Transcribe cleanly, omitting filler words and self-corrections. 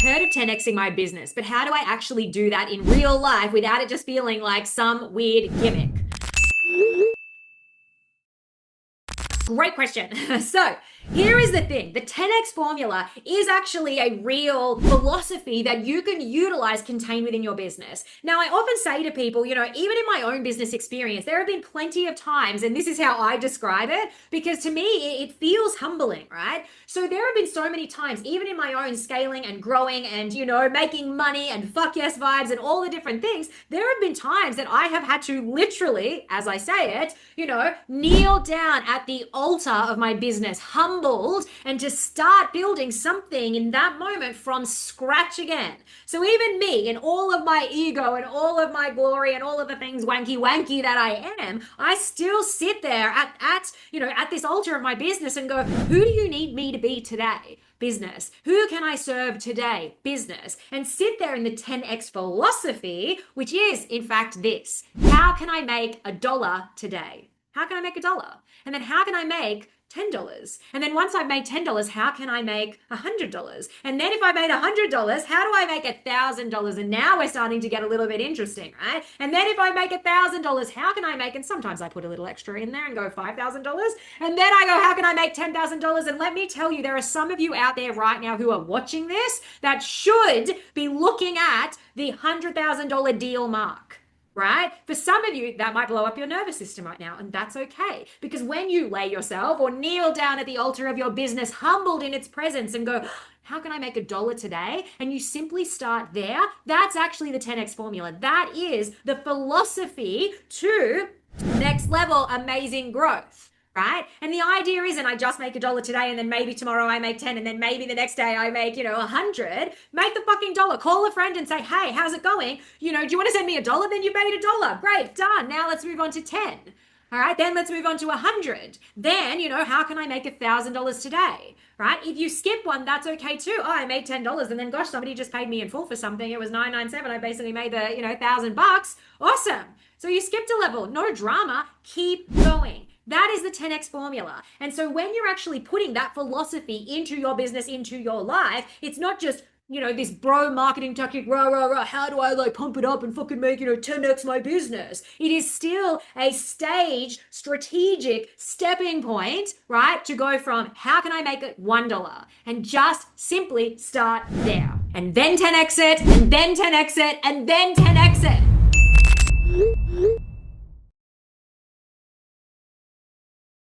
heard of 10xing my business, but how do I actually do that in real life without it just feeling like some weird gimmick? Great question. So, here is the thing. The 10x formula is actually a real philosophy that you can utilize contained within your business. Now, I often say to people, even in my own business experience, there have been plenty of times, and this is how I describe it, because to me, it feels humbling, right? So there have been so many times, even in my own scaling and growing and, making money and fuck yes vibes and all the different things, there have been times that I have had to literally, as I say it, kneel down at the altar of my business, humbled, and to start building something in that moment from scratch again. So even me, in all of my ego and all of my glory and all of the things wanky that I am, I still sit there at this altar of my business and go, who do you need me to be today? Business. Who can I serve today? Business. And sit there in the 10x philosophy, which is in fact this: how can I make $1 today? How can I make $1? And then how can I make $10? And then once I've made $10, how can I make $100? And then if I made $100, how do I make $1,000? And now we're starting to get a little bit interesting, right? And then if I make $1,000, how can I make, and sometimes I put a little extra in there and go $5,000. And then I go, how can I make $10,000? And let me tell you, there are some of you out there right now who are watching this that should be looking at the $100,000 deal mark. Right? For some of you, that might blow up your nervous system right now, and that's okay. Because when you lay yourself or kneel down at the altar of your business, humbled in its presence, and go, how can I make $1 today? And you simply start there, that's actually the 10x formula. That is the philosophy to next level amazing growth. Right? And the idea isn't I just make $1 today and then maybe tomorrow I make 10 and then maybe the next day I make, 100. Make the fucking dollar. Call a friend and say, hey, how's it going? Do you want to send me $1? Then you made $1. Great, done. Now let's move on to 10. All right, then let's move on to 100. Then, how can I make $1,000 today? Right? If you skip one, that's okay too. Oh, I made $10 and then gosh, somebody just paid me in full for something. It was $997. I basically made the, $1,000. Awesome. So you skipped a level. No drama. Keep going. That is the 10x formula. And so when you're actually putting that philosophy into your business, into your life, it's not just, this bro marketing tactic, how do I pump it up and fucking make, 10x my business? It is still a staged, strategic stepping point, right? To go from how can I make it $1 and just simply start there. And then 10x it, and then 10x it, and then 10x it.